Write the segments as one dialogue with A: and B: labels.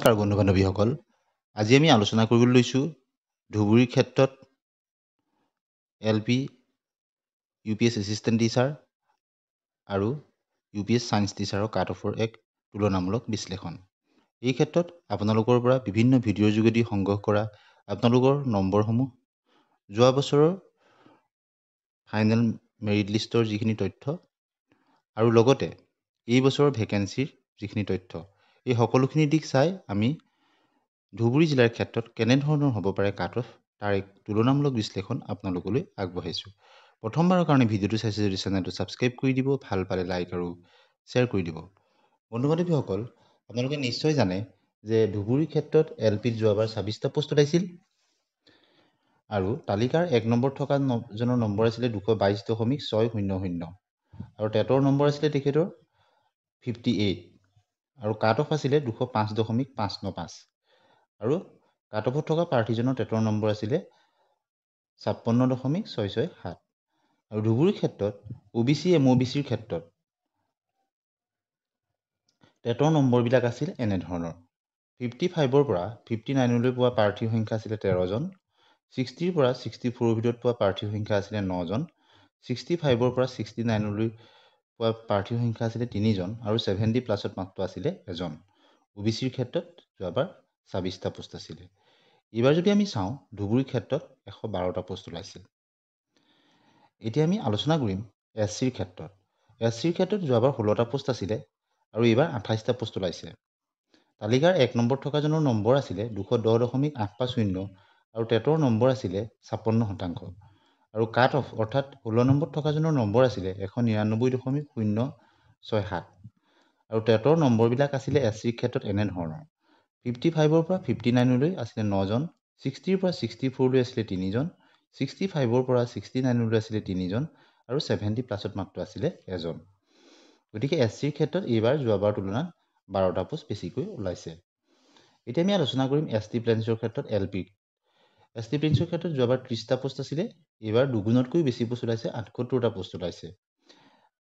A: নমস্কাৰ বন্ধু বান্ধৱীসকল। আজি আমি আলোচনা কৰিবলৈ লৈছোঁ ধুবুৰীৰ ক্ষেত্ৰত LP UPS এছিষ্টেণ্ট টিচাৰ আৰু UPS ছায়েন্স টিচাৰৰ কাট অফৰ এক তুলনামূলক বিশ্লেষণ। এই ক্ষেত্ৰত আপোনালোকৰ পৰা বিভিন্ন ভিডিঅ'ৰ যোগেদি সংগ্ৰহ কৰা আপোনালোকৰ নম্বৰসমূহ যোৱা বছৰৰ ফাইনেল মেৰিট লিষ্টৰ যিখিনি তথ্য আৰু লগতে এই বছৰৰ ভেকেঞ্চিৰ যিখিনি তথ্য, এই সকলোখিনি দিশ চাই আমি ধুবুৰী জিলাৰ ক্ষেত্ৰত কেনেধৰণৰ হ'ব পাৰে কাট অফ তাৰ এক তুলনামূলক বিশ্লেষণ আপোনালোকলৈ আগবঢ়াইছোঁ। প্ৰথমবাৰৰ কাৰণে ভিডিঅ'টো চাইছে যদি চেনেলটো ছাবস্ক্ৰাইব কৰি দিব, ভাল পালে লাইক আৰু শ্বেয়াৰ কৰি দিব। বন্ধু বান্ধৱীসকল, আপোনালোকে নিশ্চয় জানে যে ধুবুৰীৰ ক্ষেত্ৰত LPত যোৱাবাৰ 26টা পোষ্ট ওলাইছিল আৰু তালিকাৰ 1 নম্বৰ থকা জনৰ নম্বৰ আছিলে 222.600 আৰু টেটৰ নম্বৰ আছিলে তেখেতৰ 58 আৰু কাট অফ আছিলে 205.595 আৰু কাট অফত থকা প্ৰাৰ্থীজনৰ টেটৰ নম্বৰ আছিলে 56.667 আৰু ধুবুৰীৰ ক্ষেত্ৰত OBC MOBCৰ ক্ষেত্ৰত টেটৰ নম্বৰবিলাক আছিল এনেধৰণৰ: 55ৰ পৰা 59লৈ পোৱা প্ৰাৰ্থীৰ সংখ্যা আছিলে 13 জন, 60ৰ পৰা 64ৰ ভিতৰত পোৱা প্ৰাৰ্থীৰ সংখ্যা আছিলে 9 জন, 65ৰ পৰা 69লৈ পোৱা প্ৰাৰ্থীৰ সংখ্যা আছিলে 3 জন আৰু 70+ মাত্ৰ আছিলে এজন। OBCৰ ক্ষেত্ৰত যোৱাবাৰ 26টা পোষ্ট আছিলে। এইবাৰ যদি আমি চাওঁ ধুবুৰীৰ ক্ষেত্ৰত 112টা পোষ্ট ওলাইছিল। এতিয়া আমি আলোচনা কৰিম SCৰ ক্ষেত্ৰত। SCৰ ক্ষেত্ৰত যোৱাবাৰ 16টা পোষ্ট আছিলে আৰু এইবাৰ 28টা পোষ্ট ওলাইছে। তালিকাৰ 1 নম্বৰ থকা জনৰ নম্বৰ আছিলে 210.850 আৰু টেটৰ নম্বৰ আছিলে 56% আৰু কাট অফ অৰ্থাৎ 16 নম্বৰত থকা জনৰ নম্বৰ আছিলে 199.067 আৰু টেটৰ নম্বৰবিলাক আছিলে SCৰ ক্ষেত্ৰত এনেধৰণৰ: 55ৰ পৰা 59লৈ আছিলে 9 জন, 60ৰ পৰা 64লৈ আছিলে 3 জন, 65ৰ পৰা 69লৈ আছিলে 3 জন আৰু 70+ মাত্ৰ আছিলে এজন। গতিকে SCৰ ক্ষেত্ৰত এইবাৰ যোৱাবাৰ তুলনাত 12টা পোষ্ট বেছিকৈ ওলাইছে। এতিয়া আমি আলোচনা কৰিম ST প্লেন্সৰ ক্ষেত্ৰত LP। ST প্লেন্সৰ ক্ষেত্ৰত যোৱাবাৰ 30টা পোষ্ট আছিলে, এইবাৰ দুগুণতকৈ বেছি পোষ্ট ওলাইছে, 78টা পোষ্ট ওলাইছে।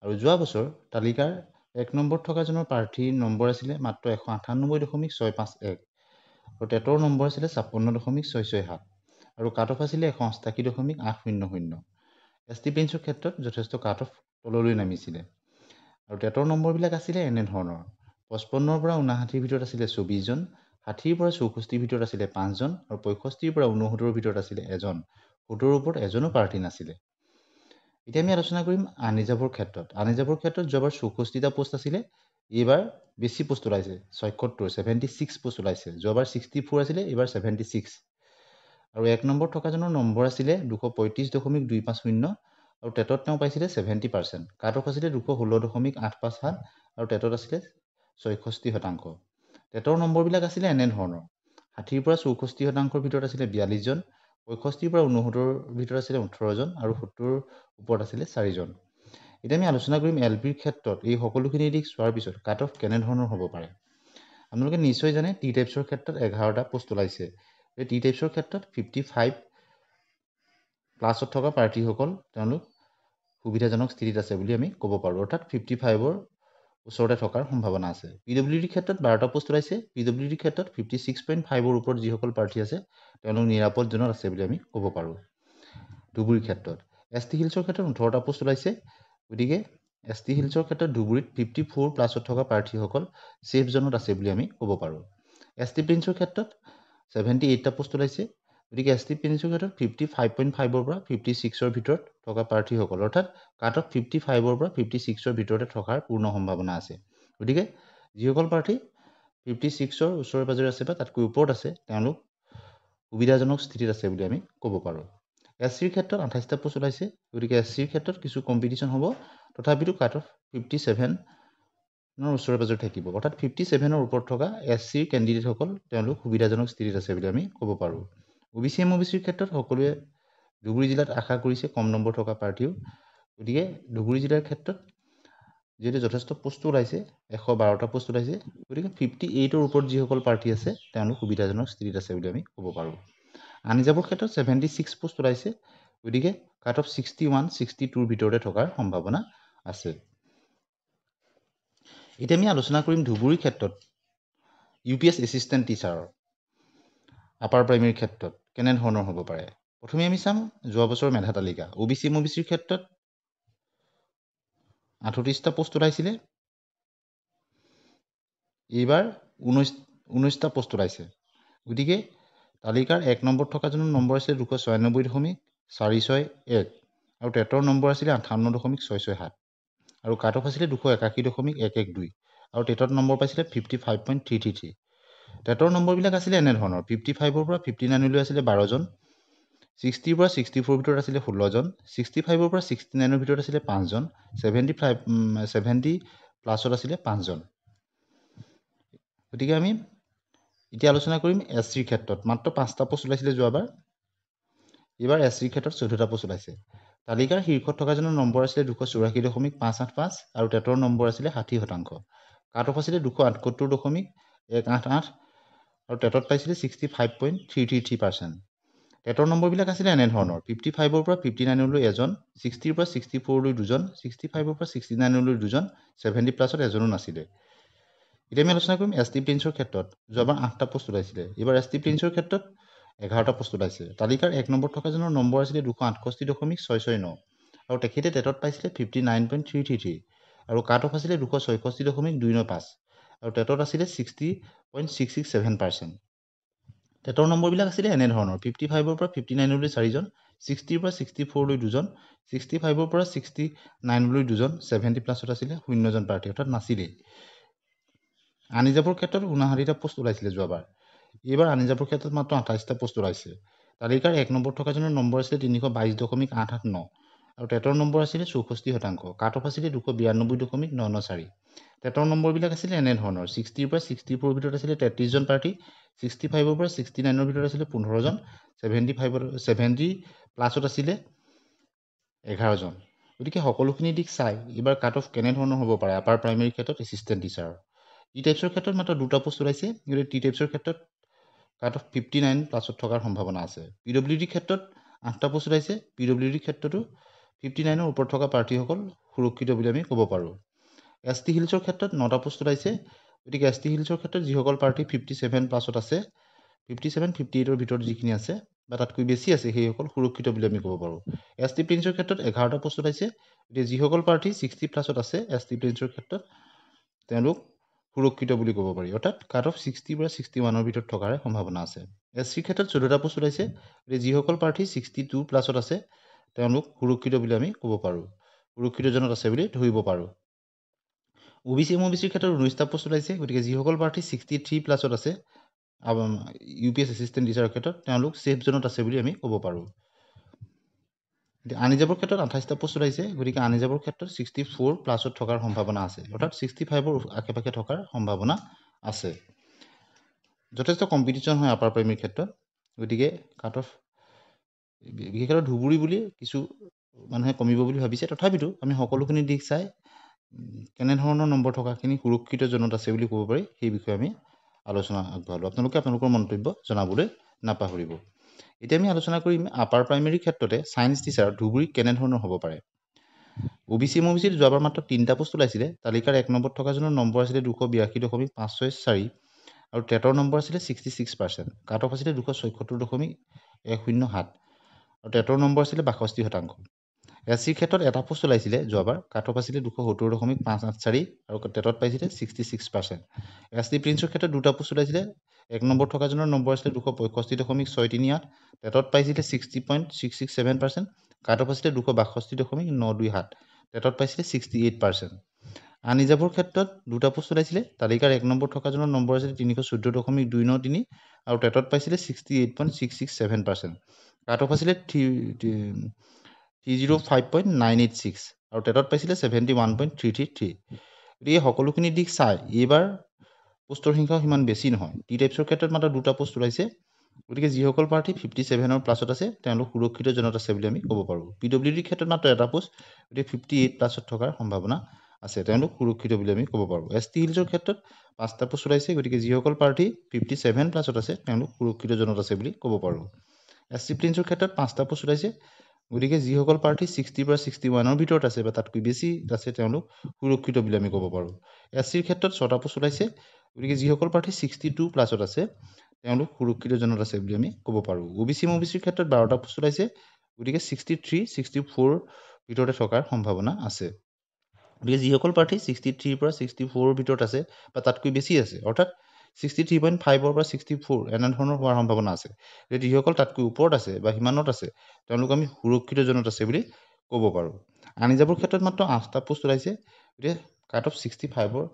A: আৰু যোৱা বছৰ তালিকাৰ 1 নম্বৰত থকা জনৰ প্ৰাৰ্থীৰ নম্বৰ আছিলে মাত্ৰ 198.651 আৰু টেটৰ নম্বৰ আছিলে 56.667 আৰু কাট অফ আছিলে 188.800। ST প্লেন্সৰ ক্ষেত্ৰত যথেষ্ট কাট অফ তললৈ নামিছিলে আৰু টেটৰ নম্বৰবিলাক আছিলে এনেধৰণৰ: 55ৰ পৰা 59ৰ ভিতৰত আছিলে 24 জন, 60ৰ পৰা 64ৰ ভিতৰত আছিলে 5 জন আৰু 65ৰ পৰা 69ৰ ভিতৰত আছিলে এজন। 70ৰ ওপৰত এজনো প্ৰাৰ্থী নাছিলে। এতিয়া আমি আলোচনা কৰিম আনৰিজাৰ্ভৰ ক্ষেত্ৰত। আনৰিজাৰ্ভৰ ক্ষেত্ৰত যোৱাবাৰ 64টা পোষ্ট আছিলে, এইবাৰ বেছি পোষ্ট ওলাইছে, 76 পোষ্ট ওলাইছে। যোৱাবাৰ 64 আছিলে, এইবাৰ 76 আৰু 1 নম্বৰত থকা জনৰ নম্বৰ আছিলে 235.250 আৰু টেটত তেওঁ পাইছিলে 70%। কাট অফ আছিলে 216.857 আৰু টেটত আছিলে 66%। টেটৰ নম্বৰবিলাক আছিলে এনেধৰণৰ: 60ৰ পৰা 64%ৰ ভিতৰত আছিলে 42 জন, 65ৰ পৰা 69ৰ ভিতৰত আছিলে 18 জন আৰু 70ৰ ওপৰত আছিলে 4 জন। এতিয়া আমি আলোচনা কৰিম LPৰ ক্ষেত্ৰত এই সকলোখিনি দিশ চোৱাৰ পিছত কাট অফ কেনেধৰণৰ হ'ব পাৰে। আপোনালোকে নিশ্চয় জানে টি টাইপছৰ ক্ষেত্ৰত 11টা পোষ্ট ওলাইছে। এই টি টাইপছৰ ক্ষেত্ৰত 55+ থকা প্ৰাৰ্থীসকল তেওঁলোক সুবিধাজনক স্থিতিত আছে বুলি আমি ক'ব পাৰোঁ, অৰ্থাৎ 55ৰ ওচৰতে থকাৰ সম্ভাৱনা আছে। PWDৰ ক্ষেত্ৰত 12টা পোষ্ট ওলাইছে। PWDৰ ক্ষেত্ৰত 56.5ৰ ওপৰত যিসকল প্ৰাৰ্থী আছে তেওঁলোক নিৰাপদ জোনত আছে বুলি আমি ক'ব পাৰোঁ। ধুবুৰীৰ ক্ষেত্ৰত ST হিলছৰ ক্ষেত্ৰত 18টা পোষ্ট ওলাইছে। গতিকে ST হিলছৰ ক্ষেত্ৰত ধুবুৰীত 54+ থকা প্ৰাৰ্থীসকল ছেফ জোনত আছে বুলি আমি ক'ব পাৰোঁ। ST প্লেন্সৰ ক্ষেত্ৰত 78টা পোষ্ট ওলাইছে। গতিকে ST প্লেন্সৰ ক্ষেত্ৰত 55.5ৰ পৰা 56ৰ ভিতৰত থকা প্ৰাৰ্থীসকল, অৰ্থাৎ কাট অফ 55ৰ পৰা 56ৰ ভিতৰতে থকাৰ পূৰ্ণ সম্ভাৱনা আছে। গতিকে যিসকল প্ৰাৰ্থী 56ৰ ওচৰে পাজৰে আছে বা তাতকৈ ওপৰত আছে তেওঁলোক সুবিধাজনক স্থিতিত আছে বুলি আমি ক'ব পাৰোঁ। SCৰ ক্ষেত্ৰত 28টা পোষ্ট ওলাইছে। গতিকে SCৰ ক্ষেত্ৰত কিছু কম্পিটিশ্যন হ'ব, তথাপিতো কাট অফ 57ৰ ওচৰে পাজৰে থাকিব, অৰ্থাৎ 57ৰ ওপৰত থকা SCৰ কেণ্ডিডেটসকল তেওঁলোক সুবিধাজনক স্থিতিত আছে বুলি আমি ক'ব পাৰোঁ। OBC MOBCৰ ক্ষেত্ৰত সকলোৱে ধুবুৰী জিলাত আশা কৰিছে কম নম্বৰ থকা প্ৰাৰ্থীও। গতিকে ধুবুৰী জিলাৰ ক্ষেত্ৰত যিহেতু যথেষ্ট পোষ্ট ওলাইছে, 112টা পোষ্ট ওলাইছে, গতিকে 58ৰ ওপৰত যিসকল প্ৰাৰ্থী আছে তেওঁলোক সুবিধাজনক স্থিতিত আছে বুলি আমি ক'ব পাৰোঁ। আনৰিজাৰ্ভৰ ক্ষেত্ৰত 76 পোষ্ট ওলাইছে। গতিকে কাট অফ 61, 62ৰ ভিতৰতে থকাৰ সম্ভাৱনা আছে। এতিয়া আমি আলোচনা কৰিম ধুবুৰীৰ ক্ষেত্ৰত UPS এছিষ্টেণ্ট টিচাৰৰ আপাৰ প্ৰাইমেৰীৰ ক্ষেত্ৰত কেনেধৰণৰ হ'ব পাৰে। প্ৰথমে আমি চাম যোৱা বছৰৰ মেধা তালিকা। OBC MOBCৰ ক্ষেত্ৰত 38টা পোষ্ট ওলাইছিলে, এইবাৰ 19টা পোষ্ট ওলাইছে। গতিকে তালিকাৰ 1 নম্বৰ থকাজনৰ নম্বৰ আছিলে 296.461 আৰু টেটৰ নম্বৰ আছিলে 58.667 আৰু কাট অফ আছিলে 281.112 আৰু টেটত নম্বৰ পাইছিলে 55.333। টেটৰ নম্বৰবিলাক আছিলে এনেধৰণৰ: 55ৰ পৰা 59লৈ আছিলে 12জন, 60ৰ পৰা 64ৰ ভিতৰত আছিলে 16জন, 65ৰ পৰা 69ৰ ভিতৰত আছিলে 5জন, 70 প্লাছত আছিলে 5জন। গতিকে আমি এতিয়া আলোচনা কৰিম SCৰ ক্ষেত্ৰত। মাত্ৰ 5টা পোষ্ট ওলাইছিলে যোৱাবাৰ, এইবাৰ SCৰ ক্ষেত্ৰত 14টা পোষ্ট ওলাইছে। তালিকাৰ শীৰ্ষত থকাজনৰ নম্বৰ আছিলে 284.585 আৰু টেটৰ নম্বৰ আছিলে 60%। কাট অফ আছিলে 278.188 আৰু টেটত পাইছিলে 65.333%। টেটৰ নম্বৰবিলাক আছিলে এনেধৰণৰ: 55ৰ পৰা 59লৈ এজন, 60ৰ পৰা 64লৈ দুজন, 65ৰ পৰা 69লৈ দুজন, 70 প্লাছত এজনো নাছিলে। এতিয়া আমি আলোচনা কৰিম ST প্ৰিন্সৰ ক্ষেত্ৰত। যোৱাবাৰ 8টা পোষ্ট ওলাইছিলে, এইবাৰ ST প্ৰিন্সৰ ক্ষেত্ৰত 11টা পোষ্ট ওলাইছে। তালিকাৰ 1 নম্বৰ থকাজনৰ নম্বৰ আছিলে 268.669 আৰু তেখেতে টেটত পাইছিলে 59.333 আৰু কাট অফ আছিলে 266.295 আৰু টেটত আছিলে 60.667%। টেটৰ নম্বৰবিলাক আছিলে এনেধৰণৰ: 55ৰ পৰা 59লৈ 4জন, 60ৰ পৰা 64লৈ দুজন, 65ৰ পৰা 69লৈ দুজন, 70 প্লাছত আছিলে 0জন প্ৰাৰ্থী, অৰ্থাৎ নাছিলেই। আনিজাবৰ ক্ষেত্ৰত 59টা পোষ্ট ওলাইছিলে যোৱাবাৰ, এইবাৰ আনিজাবৰ ক্ষেত্ৰত মাত্ৰ 28টা পোষ্ট ওলাইছে। তালিকাৰ 1 নম্বৰ থকাজনৰ নম্বৰ আছিলে 322.889 আৰু টেটৰ নম্বৰ আছিলে 64%। কাট অফ আছিলে 292.994। টেটৰ নম্বৰবিলাক আছিলে এনেধৰণৰ: 60ৰ পৰা 64ৰ ভিতৰত আছিলে 33জন প্ৰাৰ্থী, 65ৰ পৰা 69ৰ ভিতৰত আছিলে 15জন, 70 প্লাছত আছিলে 11জন। গতিকে সকলোখিনি দিশ চাই এইবাৰ কাট অফ কেনেধৰণৰ হ'ব পাৰে আপাৰ প্ৰাইমেৰীৰ ক্ষেত্ৰত এছিষ্টেণ্ট টিচাৰৰ। টি টাইপছৰ ক্ষেত্ৰত মাত্ৰ 2টা পোষ্ট ওলাইছে, গতিকে টি টাইপছৰ ক্ষেত্ৰত কাট অফ 59 প্লাছত থকাৰ সম্ভাৱনা আছে। PWDৰ ক্ষেত্ৰত 8টা পোষ্ট ওলাইছে, PWDৰ ক্ষেত্ৰতো 59ৰ ওপৰত থকা প্ৰাৰ্থীসকল সুৰক্ষিত বুলি আমি ক'ব পাৰোঁ। ST হিলছৰ ক্ষেত্ৰত 9টা পোষ্ট ওলাইছে, গতিকে ST হিলছৰ ক্ষেত্ৰত যিসকল প্ৰাৰ্থী 57 প্লাছত আছে, 57-58ৰ ভিতৰত যিখিনি আছে বা তাতকৈ বেছি আছে, সেইসকল সুৰক্ষিত বুলি আমি ক'ব পাৰোঁ। ST প্ৰিন্সৰ ক্ষেত্ৰত 11টা পোষ্ট ওলাইছে, গতিকে যিসকল প্ৰাৰ্থী 60 প্লাছত আছে ST প্ৰিন্সৰ ক্ষেত্ৰত তেওঁলোক সুৰক্ষিত বুলি ক'ব পাৰি, অৰ্থাৎ কাট অফ 60 পৰা 61ৰ ভিতৰত থকাৰ সম্ভাৱনা আছে। SCৰ ক্ষেত্ৰত 14টা পোষ্ট ওলাইছে, গতিকে যিসকল প্ৰাৰ্থী 62 প্লাছত আছে তেওঁলোক সুৰক্ষিত বুলি আমি ক'ব পাৰোঁ, সুৰক্ষিত জনত আছে বুলি ধৰিব পাৰোঁ। OBC MOBCৰ ক্ষেত্ৰত 19টা পোষ্ট ওলাইছে, গতিকে যিসকল প্ৰাৰ্থী 63 প্লাছত আছে UPS এছিষ্টেণ্ট টিচাৰৰ ক্ষেত্ৰত তেওঁলোক ছেফ জোনত আছে বুলি আমি ক'ব পাৰোঁ। আনিজাবৰ ক্ষেত্ৰত 28টা পোষ্ট ওলাইছে, গতিকে আনিজাবৰ ক্ষেত্ৰত 64 প্লাছত থকাৰ সম্ভাৱনা আছে, অৰ্থাৎ 65ৰ আশে পাশে থকাৰ সম্ভাৱনা আছে। যথেষ্ট কম্পিটিশ্যন হয় আপাৰ প্ৰাইমেৰীৰ ক্ষেত্ৰত, গতিকে কাট অফ বিশেষকৈ ধুবুৰী বুলি কিছু মানুহে কমিব বুলি ভাবিছে, তথাপিতো আমি সকলোখিনি দিশ চাই কেনেধৰণৰ নম্বৰ থকাখিনি সুৰক্ষিত জোনত আছে বুলি ক'ব পাৰি সেই বিষয়ে আমি আলোচনা আগবঢ়ালোঁ। আপোনালোকে আপোনালোকৰ মন্তব্য জনাবলৈ নাপাহৰিব। এতিয়া আমি আলোচনা কৰিম আপাৰ প্ৰাইমেৰীৰ ক্ষেত্ৰতে ছায়েন্স টিচাৰ ধুবুৰী কেনেধৰণৰ হ'ব পাৰে। OBC MOBCৰ যোৱাবাৰ মাত্ৰ 3টা পোষ্ট ওলাইছিলে, তালিকাৰ 1 নম্বৰত থকাজনৰ নম্বৰ আছিলে 282.564 আৰু টেটৰ নম্বৰ আছিলে 66%। কাট অফ আছিলে 276.107 আৰু টেটৰ নম্বৰ আছিলে 62%। SCৰ ক্ষেত্ৰত 1টা পোষ্ট ওলাইছিলে যোৱাবাৰ, কাট অফ আছিলে 270.584 আৰু টেটত পাইছিলে 66%। ST প্ৰিন্সৰ ক্ষেত্ৰত 2টা পোষ্ট ওলাইছিলে, 1 নম্বৰ থকাজনৰ নম্বৰ আছিলে 265.638, টেটত পাইছিলে 60.667%। কাট অফ আছিলে 262.927, টেটত পাইছিলে 68%। আনিজাবৰ ক্ষেত্ৰত 2টা পোষ্ট ওলাইছিলে, তালিকাৰ 1 নম্বৰ থকাজনৰ নম্বৰ আছিলে 314.293 আৰু টেটত পাইছিলে 68.667%। কাট অফ আছিলে 305.986 আৰু টেটত পাইছিলে 71.333। গতিকে সকলোখিনি দিশ চাই এইবাৰ পোষ্টৰ সংখ্যাও সিমান বেছি নহয়। টি টাইপছৰ ক্ষেত্ৰত মাত্ৰ 2টা পোষ্ট ওলাইছে, গতিকে যিসকল প্ৰাৰ্থী 57ৰ প্লাছত আছে তেওঁলোক সুৰক্ষিত জনত আছে বুলি আমি ক'ব পাৰোঁ। PWDৰ ক্ষেত্ৰত মাত্ৰ 1টা পোষ্ট, গতিকে 58 প্লাছত থকাৰ সম্ভাৱনা আছে, তেওঁলোক সুৰক্ষিত বুলি আমি ক'ব পাৰোঁ। ST হিলছৰ ক্ষেত্ৰত 5টা পোষ্ট ওলাইছে, গতিকে যিসকল প্ৰাৰ্থী 57 প্লাছত আছে তেওঁলোক সুৰক্ষিত জনত আছে বুলি ক'ব পাৰোঁ। SC প্ৰিন্সৰ ক্ষেত্ৰত 5টা পোষ্ট ওলাইছে, গতিকে যিসকল প্ৰাৰ্থী 60 পৰা 61ৰ ভিতৰত আছে বা তাতকৈ বেছি আছে তেওঁলোক সুৰক্ষিত বুলি আমি ক'ব পাৰোঁ। SCৰ ক্ষেত্ৰত 6টা পোষ্ট ওলাইছে, গতিকে যিসকল প্ৰাৰ্থী 62 প্লাছত আছে তেওঁলোক সুৰক্ষিত জোনত আছে বুলি আমি ক'ব পাৰোঁ। OBC OBCৰ ক্ষেত্ৰত 12টা পোষ্ট ওলাইছে, গতিকে 63, 64 ভিতৰতে থকাৰ সম্ভাৱনা আছে। গতিকে যিসকল প্ৰাৰ্থী 63 পৰা 64ৰ ভিতৰত আছে বা তাতকৈ বেছি আছে, অৰ্থাৎ 63.5 পৰা 64 এনেধৰণৰ হোৱাৰ সম্ভাৱনা আছে। যদি যিসকল তাতকৈ ওপৰত আছে বা সিমানত আছে তেওঁলোক আমি সুৰক্ষিত জোনত আছে বুলি ক'ব পাৰোঁ। আনৰিজাৰ্ভৰ ক্ষেত্ৰত মাত্ৰ 8টা পোষ্ট ওলাইছে, গতিকে কাট অফ 65ৰ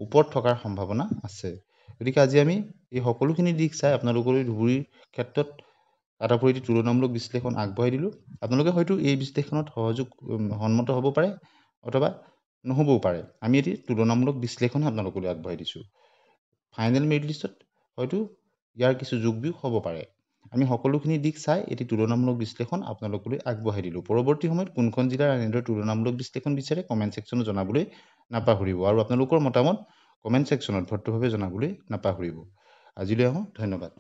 A: ওপৰত থকাৰ সম্ভাৱনা আছে। গতিকে আজি আমি এই সকলোখিনি দিশ চাই আপোনালোকৰ ধুবুৰীৰ ক্ষেত্ৰত কাট অফৰ এটি তুলনামূলক বিশ্লেষণ আগবঢ়াই দিলোঁ। আপোনালোকে হয়তো এই বিশ্লেষণত সন্মত হ'ব পাৰে অথবা নহ'বও পাৰে। আমি এটি তুলনামূলক বিশ্লেষণ আপোনালোকলৈ আগবঢ়াই দিছোঁ। ফাইনেল মেৰিট লিষ্টত হয়তো ইয়াৰ কিছু যোগ বিয়োগ হ'ব পাৰে। আমি সকলোখিনি দিশ চাই এটি তুলনামূলক বিশ্লেষণ আপোনালোকলৈ আগবঢ়াই দিলোঁ। পৰৱৰ্তী সময়ত কোনখন জিলাৰ এনেদৰে তুলনামূলক বিশ্লেষণ বিচাৰে কমেণ্ট ছেকশ্যনত জনাবলৈ নাপাহৰিব, আৰু আপোনালোকৰ মতামত কমেণ্ট ছেকশ্যনত ভদ্ৰভাৱে জনাবলৈ নাপাহৰিব। আজিলৈ আহোঁ, ধন্যবাদ।